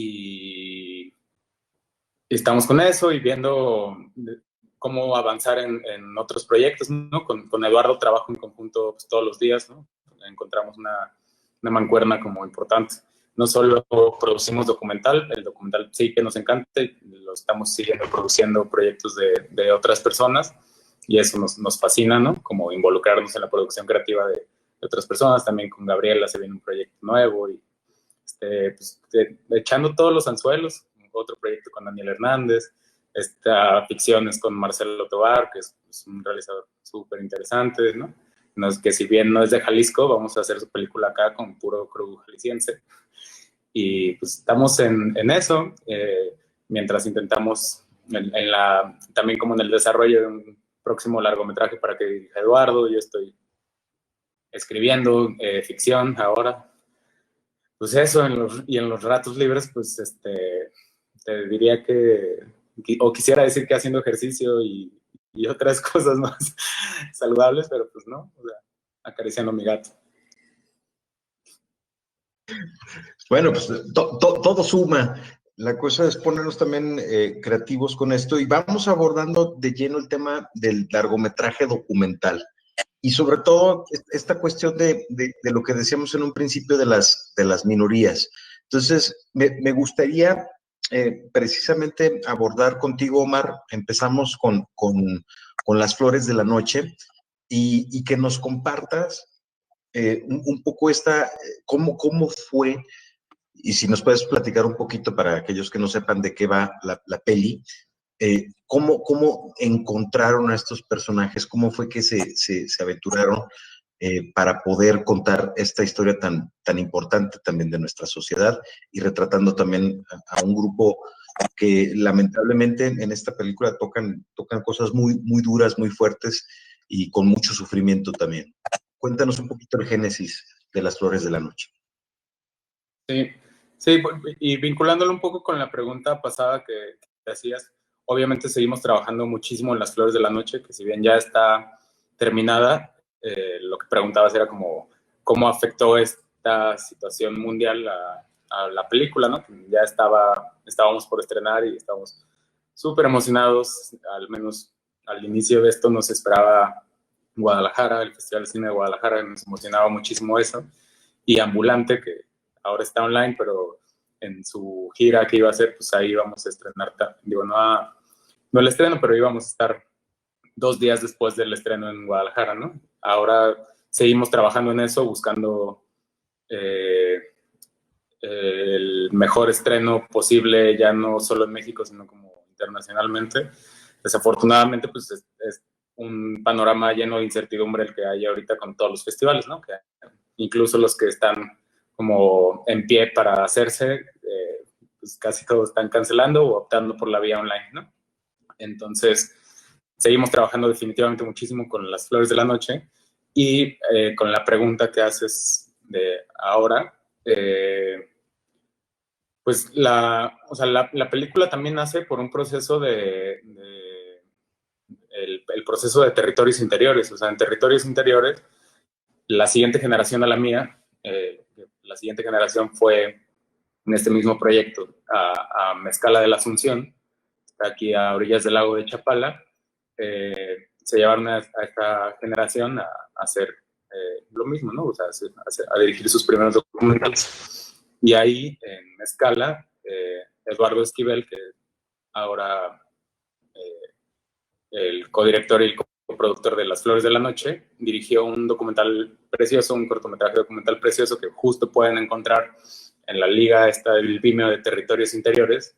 y estamos con eso y viendo cómo avanzar en otros proyectos, ¿no? Con Eduardo trabajo en conjunto pues, todos los días, ¿no? Encontramos una mancuerna como importante. No solo producimos documental, el documental sí que nos encanta, lo estamos siguiendo produciendo proyectos de otras personas y eso nos fascina, ¿no? Como involucrarnos en la producción creativa de otras personas. También con Gabriela se viene un proyecto nuevo y pues, echando todos los anzuelos. Otro proyecto con Daniel Hernández, ficciones con Marcelo Tovar, que es un realizador súper interesante, ¿no? Que si bien no es de Jalisco, vamos a hacer su película acá con puro crew jalisciense. Y pues estamos en eso, mientras intentamos, también como en el desarrollo de un próximo largometraje para que dirija Eduardo. Yo estoy escribiendo ficción ahora. Pues eso, en los ratos libres, pues te diría o quisiera decir que haciendo ejercicio y otras cosas más saludables, pero pues no, o sea, acariciando a mi gato. Bueno, pues todo suma. La cosa es ponernos también creativos con esto y vamos abordando de lleno el tema del largometraje documental. Y sobre todo esta cuestión de lo que decíamos en un principio de las minorías. Entonces, me gustaría precisamente abordar contigo, Omar. Empezamos con Las Flores de la Noche y que nos compartas un poco cómo fue, y si nos puedes platicar un poquito para aquellos que no sepan de qué va la peli, cómo encontraron a estos personajes, cómo fue que se aventuraron para poder contar esta historia tan importante también de nuestra sociedad y retratando también a un grupo que lamentablemente en esta película tocan cosas muy, muy duras, muy fuertes y con mucho sufrimiento también. Cuéntanos un poquito el génesis de Las Flores de la Noche. Sí, y vinculándolo un poco con la pregunta pasada que hacías, obviamente seguimos trabajando muchísimo en Las Flores de la Noche, que si bien ya está terminada, lo que preguntabas era como cómo afectó esta situación mundial a la película, ¿no? Ya estábamos por estrenar y estábamos súper emocionados. Al menos al inicio de esto nos esperaba Guadalajara, el Festival de Cine de Guadalajara, nos emocionaba muchísimo eso, y Ambulante, que ahora está online, pero en su gira que iba a hacer, pues ahí íbamos a estrenar, digo, no el estreno, pero íbamos a estar 2 días después del estreno en Guadalajara, ¿no? Ahora seguimos trabajando en eso, buscando el mejor estreno posible, ya no solo en México, sino como internacionalmente. Desafortunadamente, pues es un panorama lleno de incertidumbre el que hay ahorita con todos los festivales, ¿no? Que incluso los que están como en pie para hacerse, pues casi todos están cancelando o optando por la vía online, ¿no? Entonces, seguimos trabajando definitivamente muchísimo con Las Flores de la Noche y con la pregunta que haces de ahora, pues la película también nace por un proceso el proceso de territorios interiores. O sea, en territorios interiores, la siguiente generación a la mía, la siguiente generación fue en este mismo proyecto a Mezcala de la Asunción, aquí a orillas del lago de Chapala. Se llevaron a esta generación a hacer lo mismo, ¿no? O sea, a dirigir sus primeros documentales. Y ahí, en Mezcala, Eduardo Esquivel, que ahora el codirector y el coproductor de Las Flores de la Noche, dirigió un documental precioso, un cortometraje documental precioso que justo pueden encontrar en la liga del Vimeo de Territorios Interiores.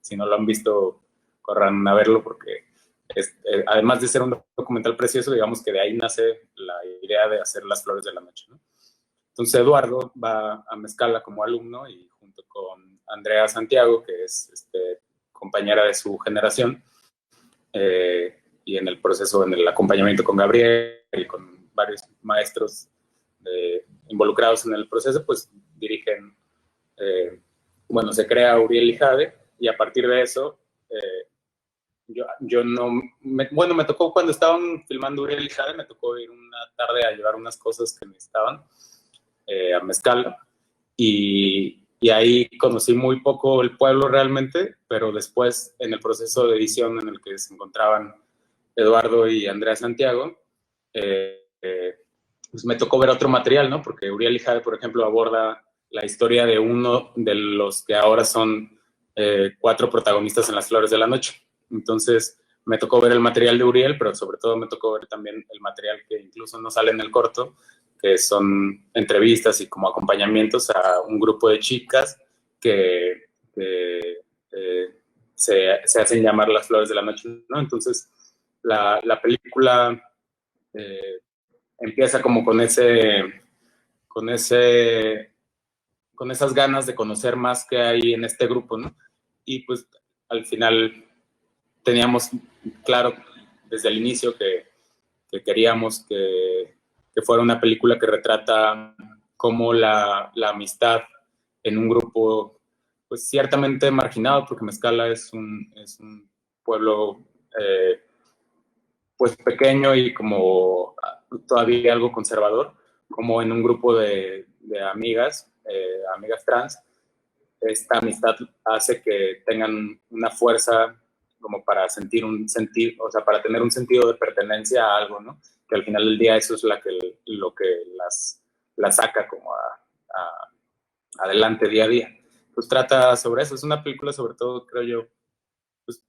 Si no lo han visto, corran a verlo porque además de ser un documental precioso, digamos que de ahí nace la idea de hacer Las Flores de la Noche, ¿no? Entonces Eduardo va a Mezcala como alumno y junto con Andrea Santiago, que es compañera de su generación, y en el proceso, en el acompañamiento con Gabriel y con varios maestros involucrados en el proceso, pues dirigen, se crea Uriel y Jade, y a partir de eso, me tocó cuando estaban filmando Uriel y Jade, me tocó ir una tarde a llevar unas cosas que necesitaban a Mezcala, y y ahí conocí muy poco el pueblo realmente, pero después en el proceso de edición en el que se encontraban Eduardo y Andrea Santiago, pues me tocó ver otro material, ¿no? Porque Uriel y Jade, por ejemplo, aborda la historia de uno de los que ahora son 4 protagonistas en Las Flores de la Noche. Entonces, me tocó ver el material de Uriel, pero sobre todo me tocó ver también el material que incluso no sale en el corto, que son entrevistas y como acompañamientos a un grupo de chicas que se hacen llamar Las Flores de la Noche, ¿no? Entonces, la película empieza como con esas ganas de conocer más que hay en este grupo, ¿no? Y pues al final teníamos claro desde el inicio que queríamos que fuera una película que retrata cómo la amistad en un grupo, pues ciertamente marginado, porque Mezcala es un pueblo pues pequeño y como todavía algo conservador, como en un grupo de amigas, amigas trans, esta amistad hace que tengan una fuerza como para o sea, para tener un sentido de pertenencia a algo, ¿no? Que al final del día eso es lo que las saca como adelante día a día. Pues trata sobre eso, es una película sobre todo, creo yo, pues,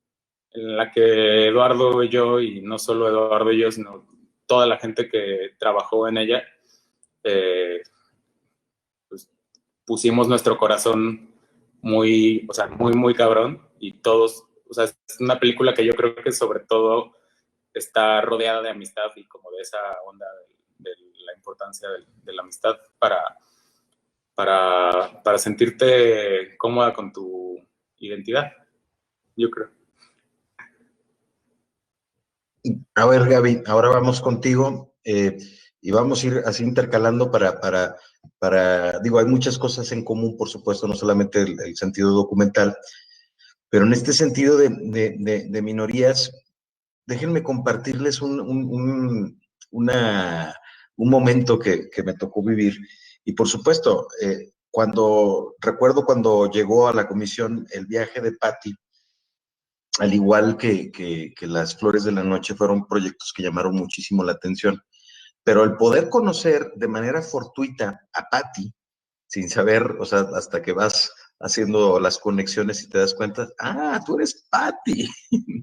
en la que Eduardo y yo, y no solo Eduardo y yo, sino toda la gente que trabajó en ella, pues pusimos nuestro corazón muy, o sea, muy, muy cabrón, y todos, o sea, es una película que yo creo que sobre todo está rodeada de amistad y como de esa onda de la importancia de la amistad para sentirte cómoda con tu identidad, yo creo. A ver, Gaby, ahora vamos contigo y vamos a ir así intercalando digo, hay muchas cosas en común, por supuesto, no solamente el sentido documental, pero en este sentido de minorías, déjenme compartirles un momento que me tocó vivir. Y por supuesto, recuerdo cuando llegó a la comisión el viaje de Patty, al igual que Las Flores de la Noche, fueron proyectos que llamaron muchísimo la atención. Pero el poder conocer de manera fortuita a Patty, sin saber, o sea, hasta que vas haciendo las conexiones y te das cuenta, tú eres Patty,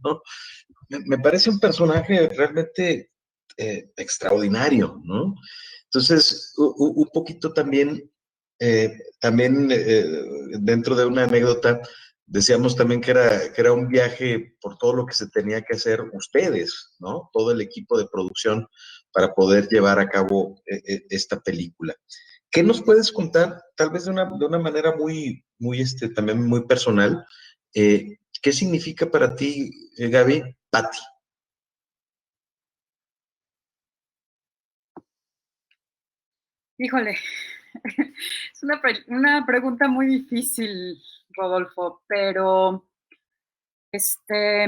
¿no? Me parece un personaje realmente extraordinario, ¿no? Entonces, un poquito también, dentro de una anécdota, decíamos también que era un viaje por todo lo que se tenía que hacer ustedes, ¿no? Todo el equipo de producción para poder llevar a cabo esta película. ¿Qué nos puedes contar, tal vez de una manera muy, muy, también muy personal? ¿Qué significa para ti, Gaby, Patty? Híjole, es una pregunta muy difícil, Rodolfo, pero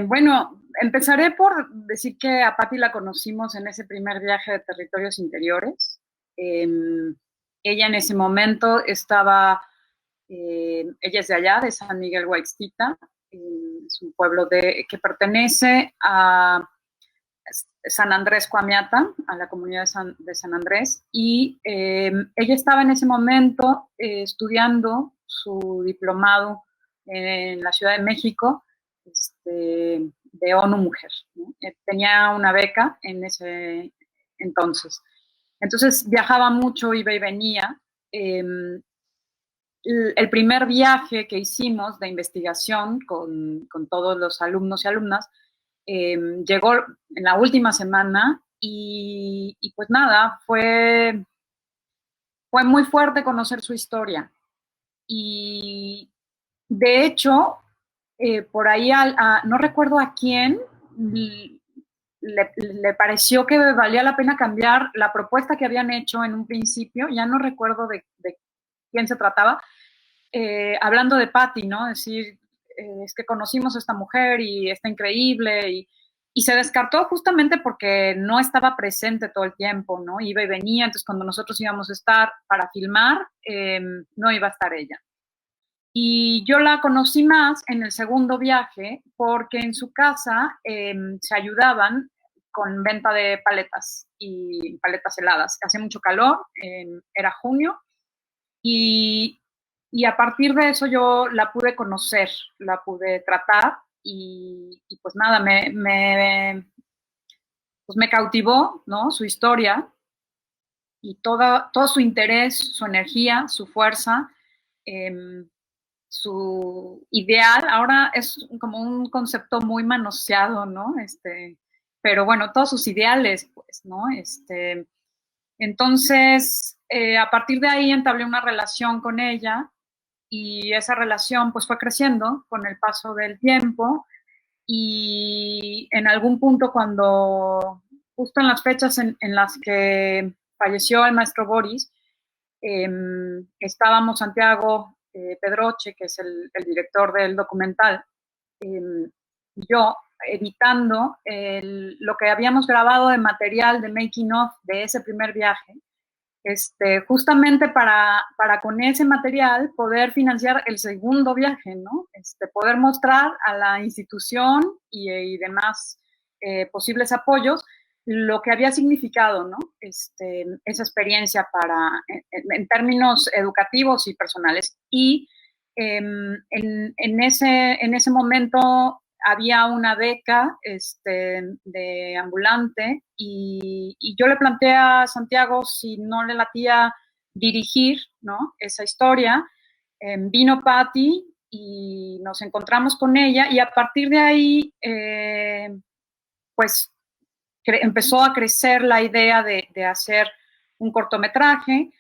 bueno, empezaré por decir que a Patti la conocimos en ese primer viaje de territorios interiores. Ella en ese momento ella es de allá, de San Miguel Huaixtita, es un pueblo que pertenece a San Andrés Coamiata, a la comunidad de San Andrés, y ella estaba en ese momento estudiando su diplomado en la Ciudad de México, de ONU Mujer, ¿no? Tenía una beca en ese entonces. Entonces viajaba mucho, iba y venía. El primer viaje que hicimos de investigación con todos los alumnos y alumnas llegó en la última semana y pues nada, fue muy fuerte conocer su historia. Y de hecho, por ahí no recuerdo a quién le pareció que valía la pena cambiar la propuesta que habían hecho en un principio, ya no recuerdo de quién se trataba, hablando de Patty, ¿no? Decir, es que conocimos a esta mujer y está increíble y se descartó justamente porque no estaba presente todo el tiempo, ¿no? Iba y venía, entonces cuando nosotros íbamos a estar para filmar, no iba a estar ella. Y yo la conocí más en el segundo viaje porque en su casa se ayudaban con venta de paletas y paletas heladas. Hacía mucho calor, era junio, y, y a partir de eso yo la pude conocer, la pude tratar y pues nada, pues me cautivó, ¿no? Su historia y todo su interés, su energía, su fuerza, su ideal. Ahora es como un concepto muy manoseado, ¿no? Pero bueno, todos sus ideales, pues, ¿no? Entonces, a partir de ahí entablé una relación con ella y esa relación pues fue creciendo con el paso del tiempo y en algún punto cuando, justo en las fechas en las que falleció el maestro Boris, estábamos Santiago Pedroche, que es el director del documental, yo editando lo que habíamos grabado de material de making of de ese primer viaje, justamente para con ese material poder financiar el segundo viaje, ¿no? Poder mostrar a la institución y demás posibles apoyos lo que había significado, ¿no? Esa experiencia en términos educativos y personales. Y en ese momento había una beca de ambulante y yo le planteé a Santiago si no le latía dirigir, ¿no? Esa historia. Vino Patti y nos encontramos con ella y a partir de ahí, pues empezó a crecer la idea de hacer un cortometraje,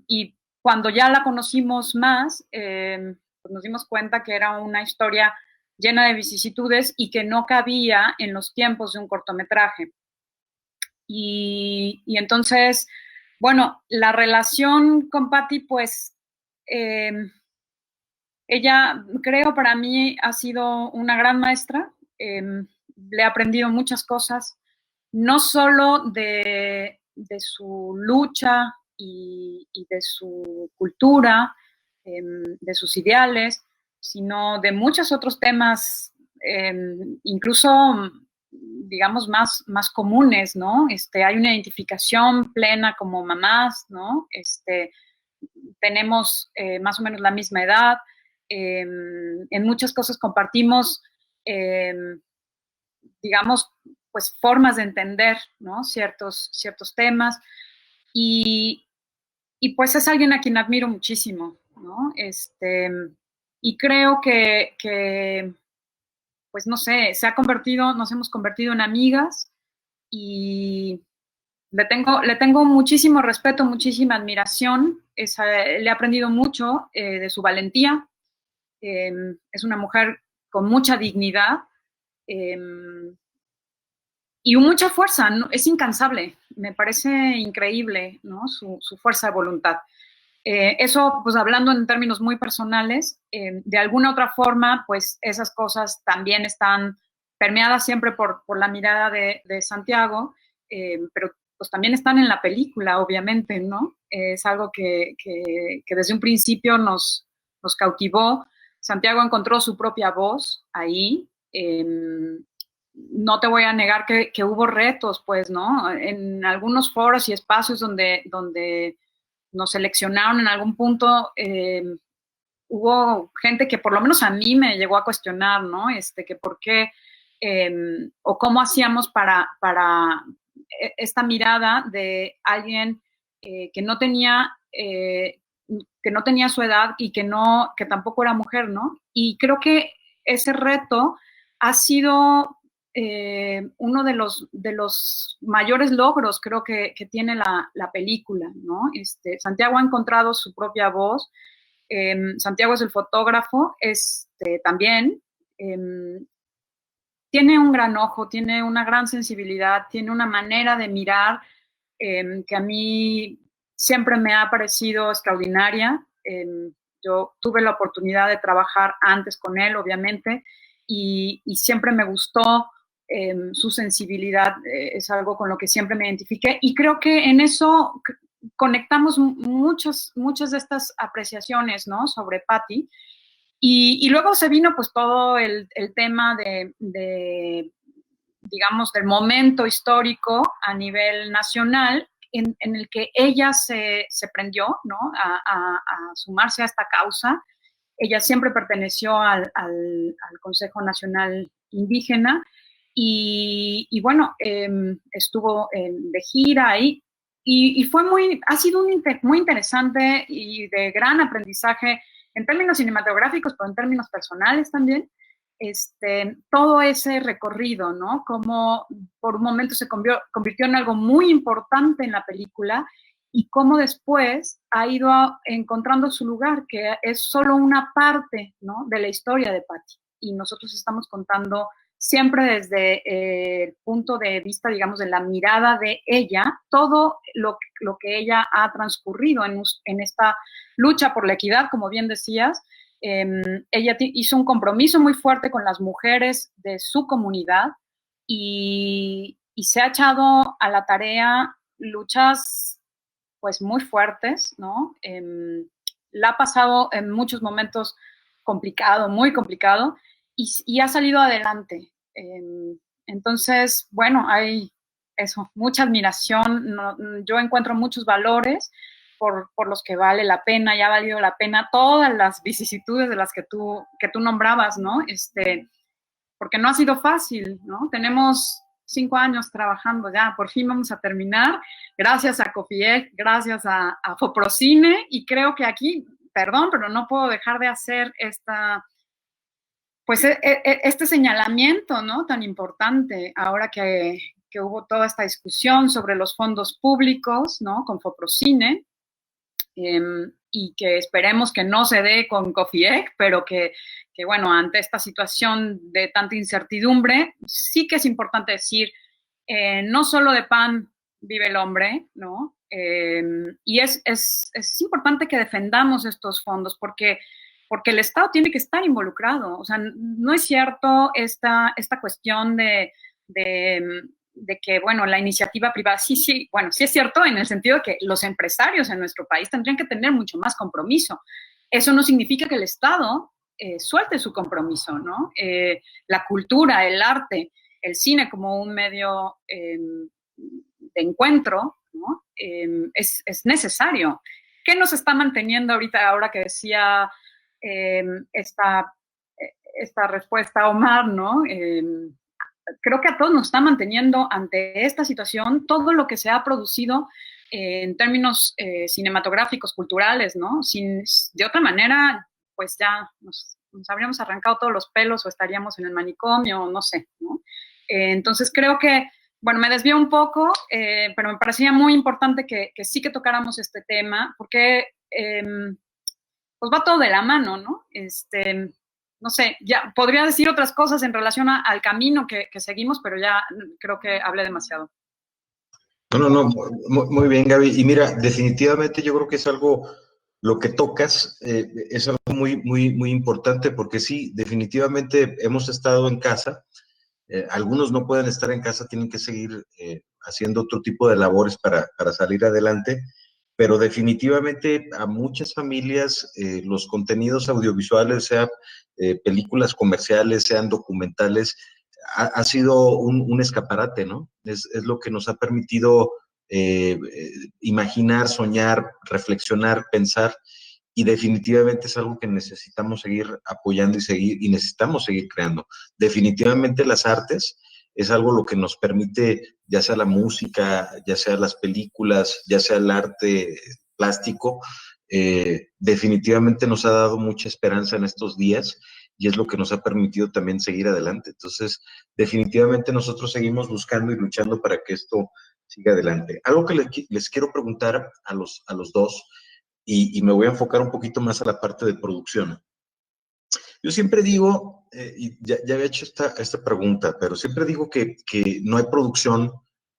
y cuando ya la conocimos más, pues nos dimos cuenta que era una historia llena de vicisitudes y que no cabía en los tiempos de un cortometraje. Y entonces, bueno, la relación con Patti, pues, ella, creo, para mí ha sido una gran maestra. Le he aprendido muchas cosas, no solo de su lucha y de su cultura, de sus ideales, sino de muchos otros temas, incluso, digamos, más comunes, ¿no? Hay una identificación plena como mamás, ¿no? Tenemos más o menos la misma edad, en muchas cosas compartimos, digamos, pues formas de entender, ¿no? Ciertos temas y pues es alguien a quien admiro muchísimo, ¿no? Y creo que, pues no sé, nos hemos convertido en amigas y le tengo muchísimo respeto, muchísima admiración. Le he aprendido mucho de su valentía. Es una mujer con mucha dignidad y mucha fuerza, ¿no? Es incansable, me parece increíble, ¿no? Su fuerza de voluntad. Eso, pues hablando en términos muy personales, de alguna otra forma, pues esas cosas también están permeadas siempre por la mirada de Santiago, pero pues también están en la película, obviamente, ¿no? Es algo que desde un principio nos cautivó. Santiago encontró su propia voz ahí. No te voy a negar que hubo retos, pues, ¿no? En algunos foros y espacios donde nos seleccionaron en algún punto, hubo gente que por lo menos a mí me llegó a cuestionar, ¿no? Que por qué o cómo hacíamos para esta mirada de alguien que no tenía su edad y que tampoco era mujer, ¿no? Y creo que ese reto ha sido uno de los mayores logros, creo que tiene la película, ¿no? Santiago ha encontrado su propia voz. Santiago es el fotógrafo, también. Tiene un gran ojo, tiene una gran sensibilidad, tiene una manera de mirar que a mí siempre me ha parecido extraordinaria. Yo tuve la oportunidad de trabajar antes con él, obviamente, y siempre me gustó su sensibilidad. Es algo con lo que siempre me identifiqué y creo que en eso conectamos muchas de estas apreciaciones, ¿no? Sobre Patty. Y luego se vino pues todo el tema de, digamos, del momento histórico a nivel nacional en el que ella se prendió, ¿no? A sumarse a esta causa. Ella siempre perteneció al Consejo Nacional Indígena y bueno, estuvo de gira ahí y ha sido muy interesante y de gran aprendizaje en términos cinematográficos, pero en términos personales también, todo ese recorrido, ¿no? Como por un momento se convirtió en algo muy importante en la película y cómo después ha ido encontrando su lugar, que es solo una parte, ¿no? De la historia de Patty. Y nosotros estamos contando siempre desde el punto de vista, digamos, de la mirada de ella, todo lo que ella ha transcurrido en esta lucha por la equidad, como bien decías. Ella hizo un compromiso muy fuerte con las mujeres de su comunidad y se ha echado a la tarea luchas pues muy fuertes, ¿no? La ha pasado en muchos momentos complicado, muy complicado, y ha salido adelante. Entonces, bueno, hay eso, mucha admiración, yo encuentro muchos valores por los que vale la pena, y ha valido la pena todas las vicisitudes de las que tú nombrabas, ¿no? Porque no ha sido fácil, ¿no? Tenemos 5 años trabajando ya, por fin vamos a terminar, gracias a COFIEC, gracias a Foprocine, y creo que aquí, perdón, pero no puedo dejar de hacer este señalamiento, ¿no? Tan importante, ahora que hubo toda esta discusión sobre los fondos públicos, ¿no? Con Foprocine, y que esperemos que no se dé con COFIEC, pero que bueno, ante esta situación de tanta incertidumbre, sí que es importante decir, no solo de pan vive el hombre, ¿no? Y es importante que defendamos estos fondos porque el Estado tiene que estar involucrado. O sea, no es cierto esta cuestión de que, bueno, la iniciativa privada, sí, bueno, sí es cierto en el sentido de que los empresarios en nuestro país tendrían que tener mucho más compromiso. Eso no significa que el Estado suelte su compromiso, ¿no? La cultura, el arte, el cine como un medio de encuentro, ¿no? Es necesario. ¿Qué nos está manteniendo ahora que decía esta respuesta Omar, ¿no? Creo que a todos nos está manteniendo ante esta situación todo lo que se ha producido en términos cinematográficos, culturales, ¿no? De otra manera, pues ya nos habríamos arrancado todos los pelos o estaríamos en el manicomio, no sé, ¿no? Entonces creo que, bueno, me desvío un poco, pero me parecía muy importante que sí que tocáramos este tema, porque pues va todo de la mano, ¿no? No sé, ya podría decir otras cosas en relación al camino que seguimos, pero ya creo que hablé demasiado. No, muy bien, Gaby. Y mira, definitivamente yo creo que es algo, lo que tocas, es algo muy importante, porque sí, definitivamente hemos estado en casa. Algunos no pueden estar en casa, tienen que seguir haciendo otro tipo de labores para salir adelante, pero definitivamente a muchas familias los contenidos audiovisuales, sean películas comerciales, sean documentales, ha sido un escaparate, ¿no? Es lo que nos ha permitido imaginar, soñar, reflexionar, pensar, y definitivamente es algo que necesitamos seguir apoyando y necesitamos seguir creando. Definitivamente las artes es algo lo que nos permite, ya sea la música, ya sea las películas, ya sea el arte plástico, definitivamente nos ha dado mucha esperanza en estos días y es lo que nos ha permitido también seguir adelante. Entonces, definitivamente nosotros seguimos buscando y luchando para que esto siga adelante. Algo que les quiero preguntar a los dos, y me voy a enfocar un poquito más a la parte de producción. Yo siempre digo, y ya había hecho esta pregunta, pero siempre digo que no hay producción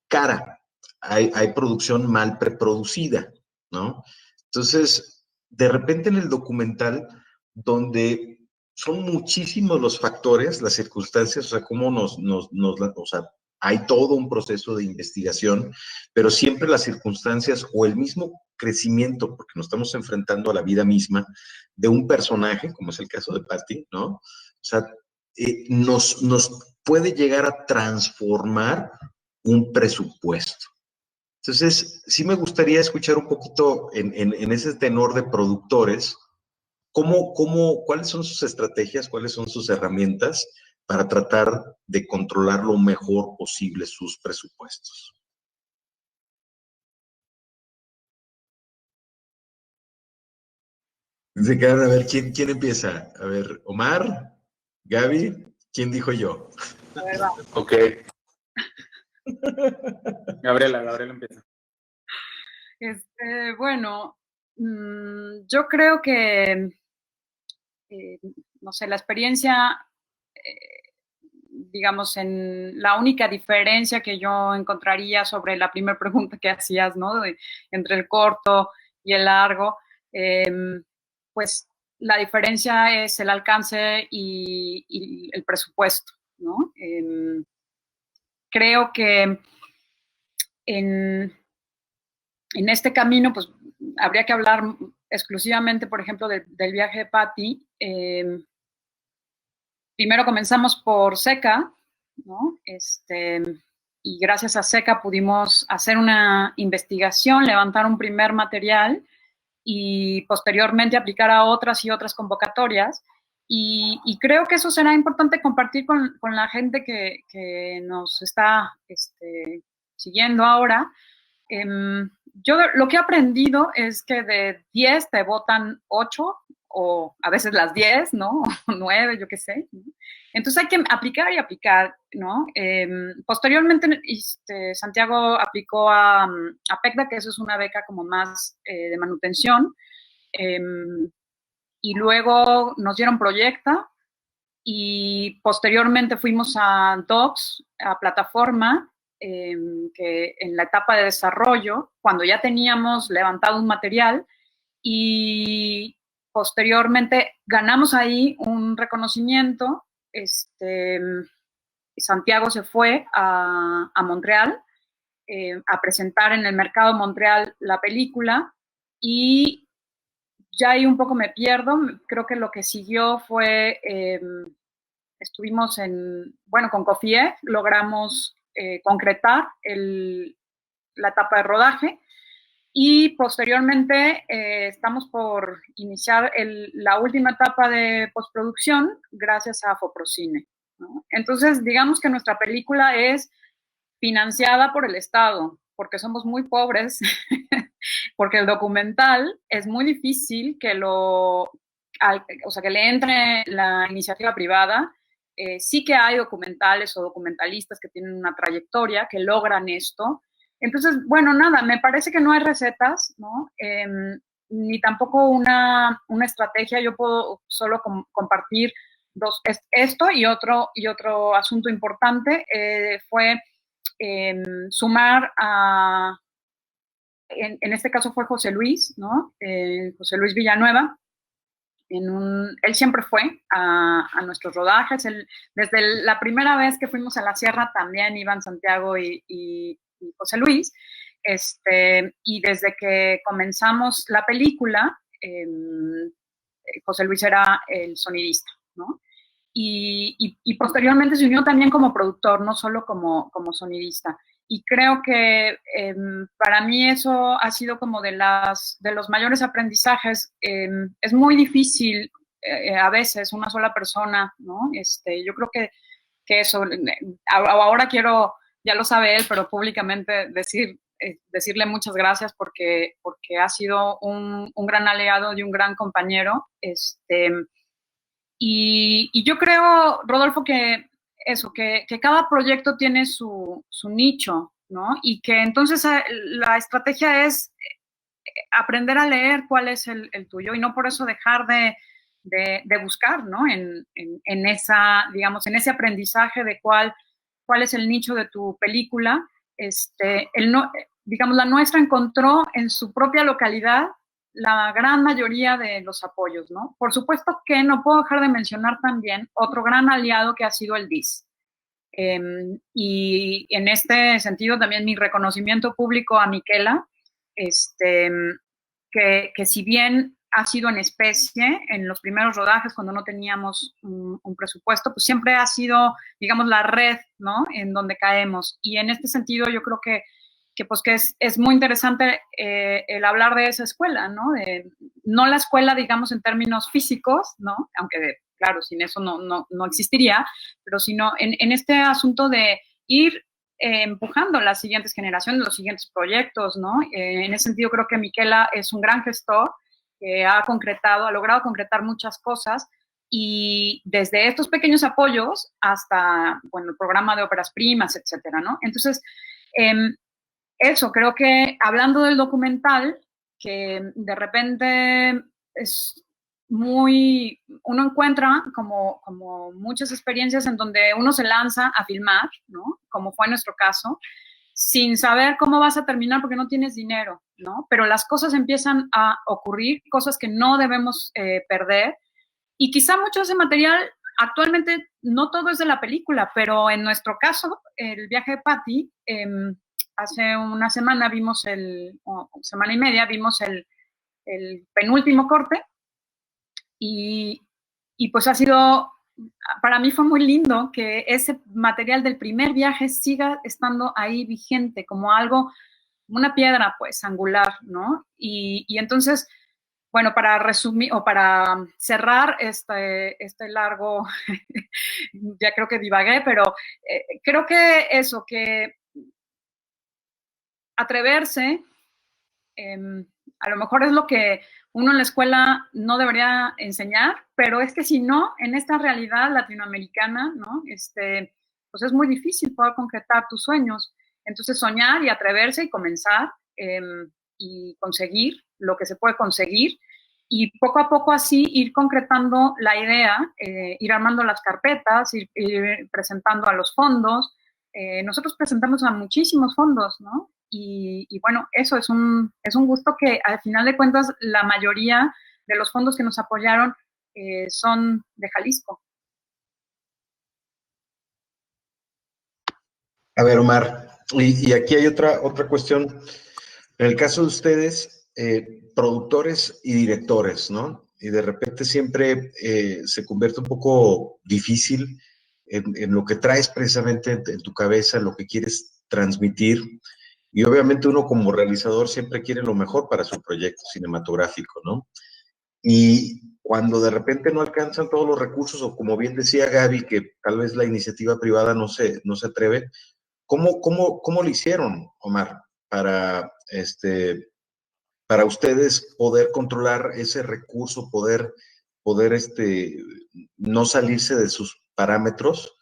cara, hay producción mal preproducida, ¿no? Entonces, de repente en el documental, donde son muchísimos los factores, las circunstancias, o sea, cómo o sea, hay todo un proceso de investigación, pero siempre las circunstancias o el mismo crecimiento, porque nos estamos enfrentando a la vida misma de un personaje, como es el caso de Patty, ¿no? O sea, nos puede llegar a transformar un presupuesto. Entonces, sí me gustaría escuchar un poquito en ese tenor de productores, cuáles son sus estrategias, cuáles son sus herramientas para tratar de controlar lo mejor posible sus presupuestos. Se quedan a ver quién empieza. A ver, Omar, Gaby, ¿quién dijo yo? Ok. Gabriela empieza. Bueno, yo creo que, no sé, la experiencia, digamos, en la única diferencia que yo encontraría sobre la primera pregunta que hacías, ¿no? Entre el corto y el largo, pues la diferencia es el alcance y el presupuesto, ¿no? Creo que en este camino, pues habría que hablar exclusivamente, por ejemplo, del viaje de Patty. Primero comenzamos por Seca, ¿no? Y gracias a Seca pudimos hacer una investigación, levantar un primer material y posteriormente aplicar a otras y otras convocatorias. Y creo que eso será importante compartir con la gente que nos está siguiendo ahora. Yo lo que he aprendido es que de 10 te votan 8 o a veces las 10, ¿no? O 9, yo qué sé. ¿No? Entonces hay que aplicar y aplicar, ¿no? Posteriormente, Santiago aplicó a PECDA, que eso es una beca como más de manutención, y luego nos dieron Proyecta, y posteriormente fuimos a Docs, a plataforma, que en la etapa de desarrollo, cuando ya teníamos levantado un material, y posteriormente ganamos ahí un reconocimiento. Santiago se fue a Montreal a presentar en el mercado de Montreal la película, y ya ahí un poco me pierdo. Creo que lo que siguió fue, estuvimos con COFIE, logramos concretar la etapa de rodaje, y posteriormente estamos por iniciar la última etapa de postproducción gracias a Foprocine, ¿no? Entonces, digamos que nuestra película es financiada por el Estado, porque somos muy pobres, porque el documental es muy difícil que que le entre la iniciativa privada. Sí que hay documentales o documentalistas que tienen una trayectoria, que logran esto. Entonces, bueno, nada, me parece que no hay recetas, ¿no? Ni tampoco una estrategia. Yo puedo solo compartir esto y otro asunto importante fue sumar en este caso fue José Luis, ¿no? José Luis Villanueva. Él siempre fue a nuestros rodajes. Desde la primera vez que fuimos a la sierra también iban Santiago y José Luis. Y desde que comenzamos la película, José Luis era el sonidista, ¿no? Y posteriormente se unió también como productor, no solo como sonidista. Y creo que para mí eso ha sido como de los mayores aprendizajes. Es muy difícil a veces una sola persona, ¿no? Yo creo que eso, ahora quiero, ya lo sabe él, pero públicamente decirle muchas gracias porque ha sido un gran aliado y un gran compañero. Y yo creo, Rodolfo, que cada proyecto tiene su nicho, ¿no? Y que entonces la estrategia es aprender a leer cuál es el tuyo, y no por eso dejar de buscar, ¿no? En digamos, en ese aprendizaje de cuál es el nicho de tu película. Digamos, la nuestra encontró en su propia localidad la gran mayoría de los apoyos, ¿no? Por supuesto que no puedo dejar de mencionar también otro gran aliado que ha sido el DIS. Y en este sentido también mi reconocimiento público a Miquela, que si bien ha sido en especie, en los primeros rodajes cuando no teníamos un presupuesto, pues siempre ha sido, digamos, la red, ¿no? En donde caemos. Y en este sentido yo creo que es muy interesante el hablar de esa escuela, ¿no? No la escuela, digamos, en términos físicos, ¿no? Aunque, claro, sin eso no existiría, pero sino en este asunto de ir empujando las siguientes generaciones, los siguientes proyectos, ¿no? En ese sentido creo que Miquela es un gran gestor que ha logrado concretar muchas cosas, y desde estos pequeños apoyos hasta, bueno, el programa de óperas primas, etcétera, ¿no? Entonces, eso, creo que hablando del documental, que de repente es uno encuentra como muchas experiencias en donde uno se lanza a filmar, ¿no? Como fue nuestro caso, sin saber cómo vas a terminar porque no tienes dinero, ¿no? Pero las cosas empiezan a ocurrir, cosas que no debemos perder, y quizá mucho de ese material, actualmente no todo es de la película, pero en nuestro caso, el viaje de Patty, hace una semana semana y media, vimos el penúltimo corte, y pues ha sido, para mí fue muy lindo que ese material del primer viaje siga estando ahí vigente, como algo, una piedra, pues, angular, ¿no? Y entonces, bueno, para resumir, o para cerrar este largo, ya creo que divagué, pero creo que eso, que atreverse, a lo mejor es lo que uno en la escuela no debería enseñar, pero es que si no, en esta realidad latinoamericana, ¿no? Pues es muy difícil poder concretar tus sueños. Entonces, soñar y atreverse y comenzar, y conseguir lo que se puede conseguir, y poco a poco así ir concretando la idea, ir armando las carpetas, ir presentando a los fondos. Nosotros presentamos a muchísimos fondos, ¿no? Y bueno, eso es un gusto que al final de cuentas la mayoría de los fondos que nos apoyaron son de Jalisco. A ver, Omar, y aquí hay otra cuestión. En el caso de ustedes, productores y directores, ¿no? Y de repente siempre se convierte un poco difícil en lo que traes precisamente en tu cabeza, lo que quieres transmitir. Y obviamente uno como realizador siempre quiere lo mejor para su proyecto cinematográfico, ¿no? Y cuando de repente no alcanzan todos los recursos, o como bien decía Gaby, que tal vez la iniciativa privada no se atreve, ¿cómo lo hicieron, Omar, para ustedes poder controlar ese recurso, poder no salirse de sus parámetros?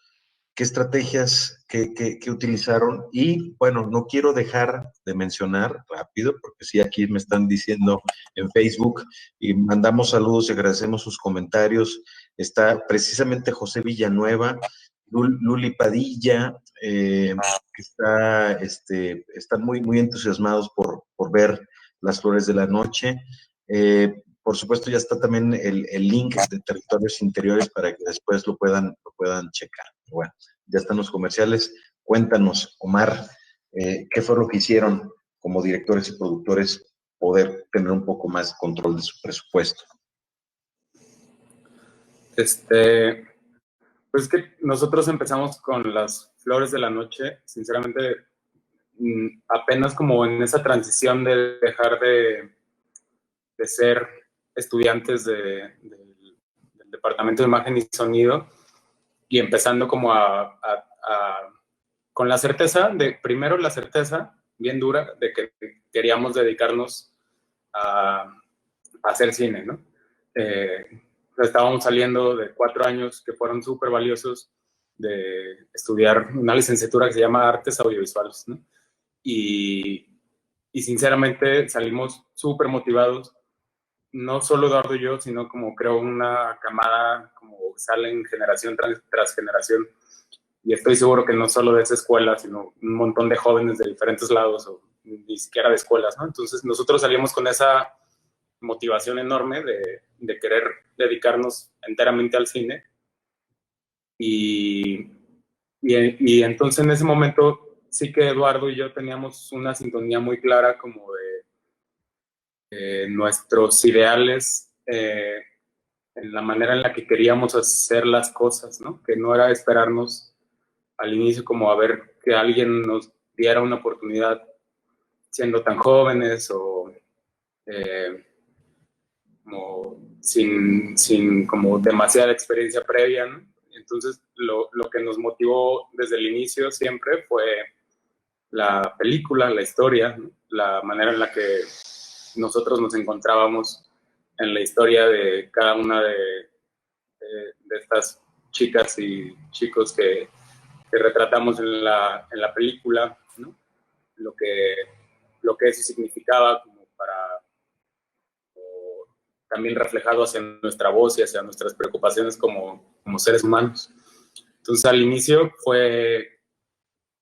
¿Qué estrategias que utilizaron? Y bueno, no quiero dejar de mencionar rápido, porque sí, aquí me están diciendo en Facebook, y mandamos saludos y agradecemos sus comentarios. Está precisamente José Villanueva, Luli Padilla, que están muy entusiasmados por ver Las Flores de la Noche. Por supuesto, ya está también el link de Territorios Interiores para que después lo puedan checar. Bueno, ya están los comerciales. Cuéntanos, Omar, ¿qué fue lo que hicieron como directores y productores poder tener un poco más control de su presupuesto? Pues es que nosotros empezamos con Las Flores de la Noche, sinceramente, apenas como en esa transición de dejar de ser estudiantes del Departamento de Imagen y Sonido, y empezando como con la certeza primero la certeza bien dura de que queríamos dedicarnos a hacer cine, ¿no? Estábamos saliendo de 4 años que fueron súper valiosos de estudiar una licenciatura que se llama Artes Audiovisuales, ¿no? Y sinceramente salimos súper motivados, no solo Eduardo y yo, sino como creo una camada, como salen generación tras generación, y estoy seguro que no solo de esa escuela, sino un montón de jóvenes de diferentes lados, o ni siquiera de escuelas, ¿no? Entonces nosotros salimos con esa motivación enorme de querer dedicarnos enteramente al cine, y Y entonces en ese momento sí que Eduardo y yo teníamos una sintonía muy clara como de nuestros ideales, en la manera en la que queríamos hacer las cosas, ¿no? Que no era esperarnos al inicio como a ver que alguien nos diera una oportunidad siendo tan jóvenes o como sin como demasiada experiencia previa, ¿no? Entonces lo que nos motivó desde el inicio siempre fue la película, la historia, ¿no? La manera en la que nosotros nos encontrábamos en la historia de cada una de estas chicas y chicos que retratamos en la película, ¿no? Lo que eso significaba como para, también reflejado hacia nuestra voz y hacia nuestras preocupaciones como seres humanos. Entonces al inicio fue,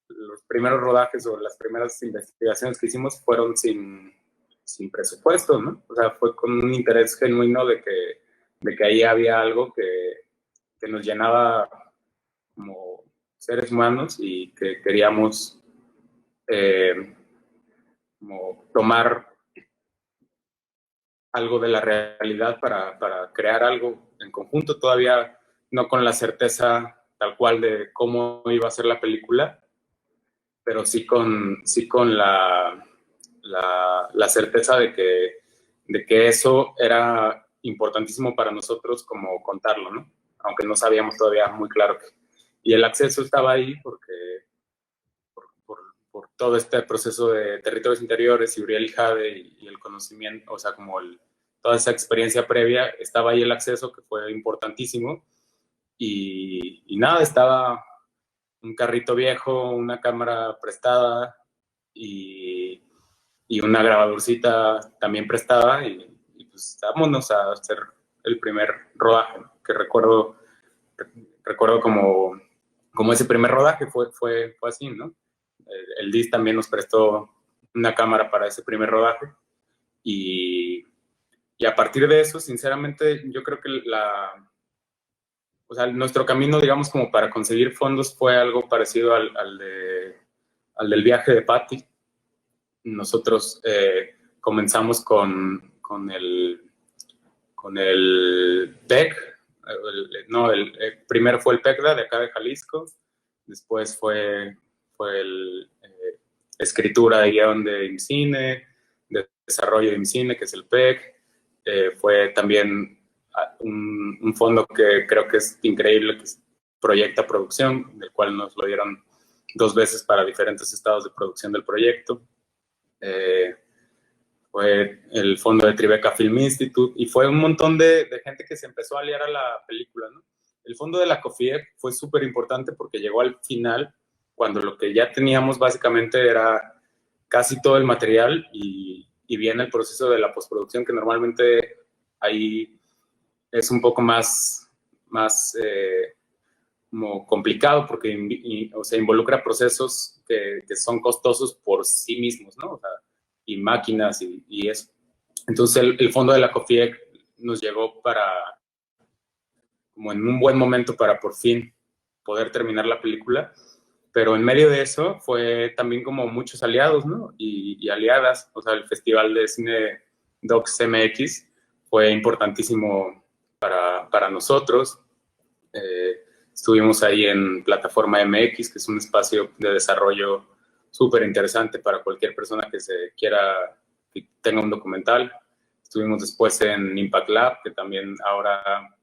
los primeros rodajes o las primeras investigaciones que hicimos fueron sin presupuesto, ¿no? O sea, fue con un interés genuino de que ahí había algo que nos llenaba como seres humanos y que queríamos como tomar algo de la realidad para crear algo en conjunto, todavía no con la certeza tal cual de cómo iba a ser la película, pero sí con la certeza de que eso era importantísimo para nosotros como contarlo, ¿no? Aunque no sabíamos todavía muy claro que. Y el acceso estaba ahí porque por todo este proceso de Territorios Interiores y Uriel y Jade y el conocimiento, o sea, como toda esa experiencia previa, estaba ahí el acceso que fue importantísimo y nada, estaba un carrito viejo, una cámara prestada y una grabadorcita también prestada y pues vámonos a hacer el primer rodaje, ¿no? Que recuerdo como ese primer rodaje fue así, ¿no? El DIS también nos prestó una cámara para ese primer rodaje y a partir de eso, sinceramente, yo creo que o sea, nuestro camino, digamos, como para conseguir fondos fue algo parecido al del viaje de Patty. Nosotros comenzamos con el PEC, primero fue el PECDA de acá de Jalisco, después fue el escritura de guión de IMCINE, de desarrollo de IMCINE, que es el PEC, fue también un fondo que creo que es increíble, que es Proyecta Producción, del cual nos lo dieron 2 veces para diferentes estados de producción del proyecto. Fue el fondo de Tribeca Film Institute y fue un montón de gente que se empezó a aliar a la película, ¿no? El fondo de la COFIEC fue súper importante porque llegó al final, cuando lo que ya teníamos básicamente era casi todo el material y viene el proceso de la postproducción, que normalmente ahí es un poco más como complicado porque o sea, involucra procesos que son costosos por sí mismos, ¿no? O sea, y máquinas y eso. Entonces el fondo de la COFIEC nos llegó como en un buen momento para por fin poder terminar la película, pero en medio de eso fue también como muchos aliados, ¿no? Y aliadas, o sea, el Festival de Cine Docs MX fue importantísimo para nosotros. Estuvimos ahí en Plataforma MX, que es un espacio de desarrollo súper interesante para cualquier persona que que tenga un documental. Estuvimos después en Impact Lab, que también ahora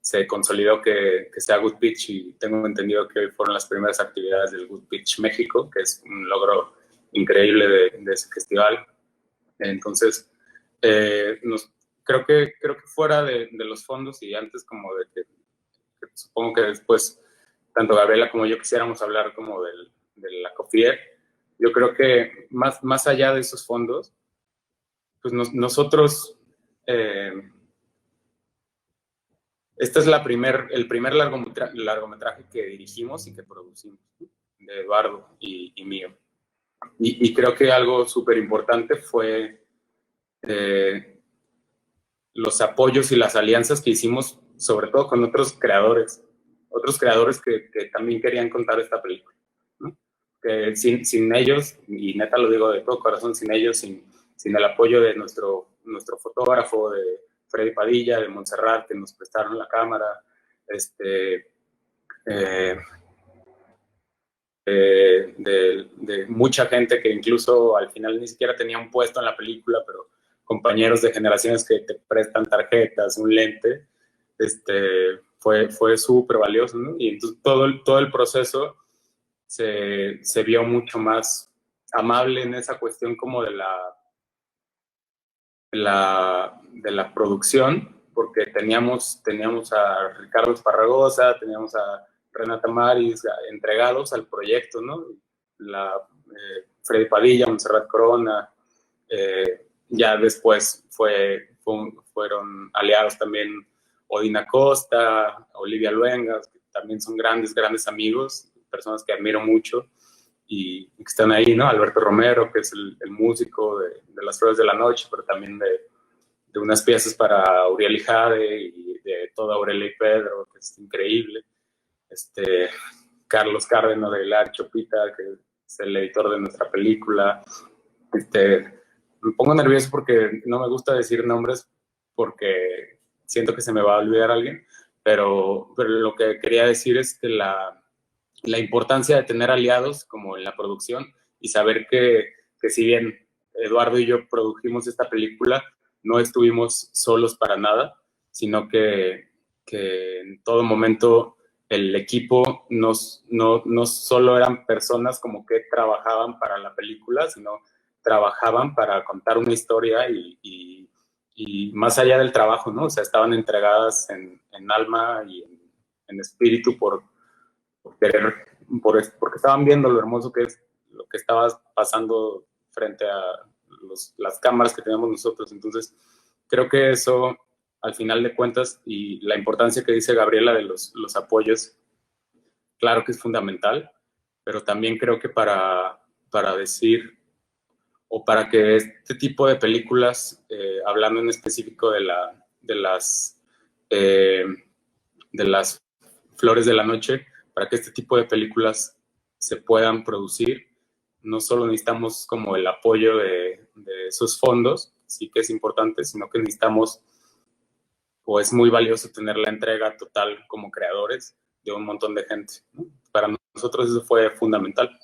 se consolidó que sea Good Pitch y tengo entendido que hoy fueron las primeras actividades del Good Pitch México, que es un logro increíble de ese festival. Entonces, creo que fuera de los fondos y antes como de que supongo que después tanto Gabriela como yo quisiéramos hablar como de la COFIEC, yo creo que más allá de esos fondos, pues nosotros, este es el primer largometraje que dirigimos y que producimos, ¿no? De Eduardo y mío. Y creo que algo súper importante fue los apoyos y las alianzas que hicimos, sobre todo con otros creadores. otros creadores que también querían contar esta película, ¿no? Que sin ellos, y neta lo digo de todo corazón, sin ellos, sin el apoyo de nuestro fotógrafo, de Freddy Padilla, de Montserrat, que nos prestaron la cámara, de mucha gente que incluso al final ni siquiera tenía un puesto en la película, pero compañeros de generaciones que te prestan tarjetas, un lente, fue súper valioso, ¿no? Y entonces todo el proceso se vio mucho más amable en esa cuestión como de la producción, porque teníamos a Ricardo Esparragosa, teníamos a Renata Maris entregados al proyecto, ¿no? Freddy Padilla, Montserrat Corona, ya después fueron aliados también Odina Costa, Olivia Luengas, que también son grandes amigos, personas que admiro mucho y que están ahí, ¿no? Alberto Romero, que es el músico de Las Flores de la Noche, pero también de unas piezas para Uriel y Jade y de toda Aurelia y Pedro, que es increíble. Carlos Cárdenas de Aguilar Chopita, que es el editor de nuestra película. Me pongo nervioso porque no me gusta decir nombres porque siento que se me va a olvidar alguien, pero lo que quería decir es que la importancia de tener aliados como en la producción y saber que si bien Eduardo y yo produjimos esta película, no estuvimos solos para nada, sino que en todo momento el equipo no solo eran personas como que trabajaban para la película, sino trabajaban para contar una historia y más allá del trabajo, ¿no? O sea, estaban entregadas en alma y en espíritu por querer, porque estaban viendo lo hermoso que es lo que estaba pasando frente a las cámaras que tenemos nosotros. Entonces, creo que eso, al final de cuentas, y la importancia que dice Gabriela de los apoyos, claro que es fundamental, pero también creo que para decir, o para que este tipo de películas, hablando en específico de las Flores de la Noche, para que este tipo de películas se puedan producir, no solo necesitamos como el apoyo de esos fondos, sí que es importante, sino que necesitamos, o es muy valioso tener la entrega total como creadores de un montón de gente, ¿no? Para nosotros eso fue fundamental,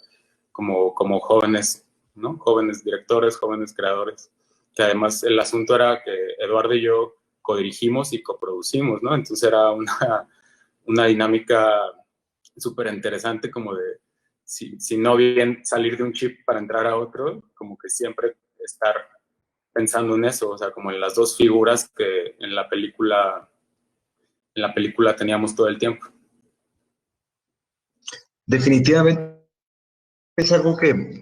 como jóvenes, ¿no? Jóvenes directores, jóvenes creadores, que además el asunto era que Eduardo y yo codirigimos y coproducimos, ¿no? Entonces era una dinámica súper interesante, como de, si no bien salir de un chip para entrar a otro, como que siempre estar pensando en eso, o sea, como en las dos figuras que en la película teníamos todo el tiempo. Definitivamente es algo que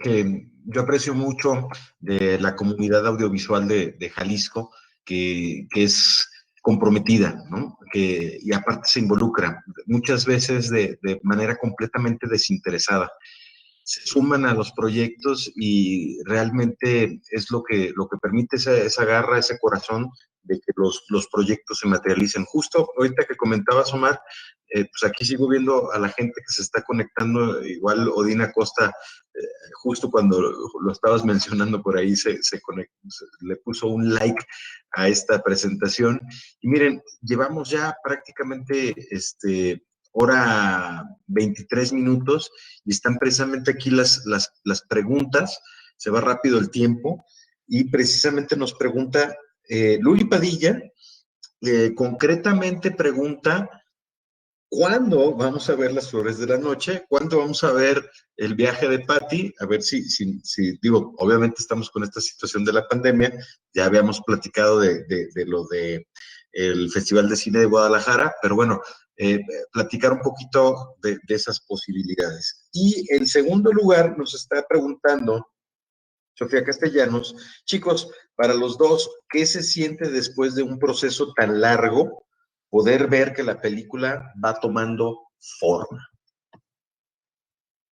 yo aprecio mucho de la comunidad audiovisual de Jalisco, que es comprometida, ¿no? Y aparte se involucra, muchas veces de manera completamente desinteresada. Se suman a los proyectos y realmente es lo que permite esa garra, ese corazón de que los proyectos se materialicen. Justo ahorita que comentabas, Omar, pues aquí sigo viendo a la gente que se está conectando, igual Odina Costa, justo cuando lo estabas mencionando por ahí, le puso un like a esta presentación. Y miren, llevamos ya prácticamente hora 23 minutos y están precisamente aquí las preguntas. Se va rápido el tiempo y precisamente nos pregunta Luli Padilla, concretamente pregunta: ¿cuándo vamos a ver Las Flores de la Noche? ¿Cuándo vamos a ver El viaje de Patty? A ver si digo, obviamente estamos con esta situación de la pandemia, ya habíamos platicado de lo de el Festival de Cine de Guadalajara, pero bueno, platicar un poquito de esas posibilidades. Y en segundo lugar nos está preguntando Sofía Castellanos: chicos, para los dos, ¿qué se siente después de un proceso tan largo poder ver que la película va tomando forma?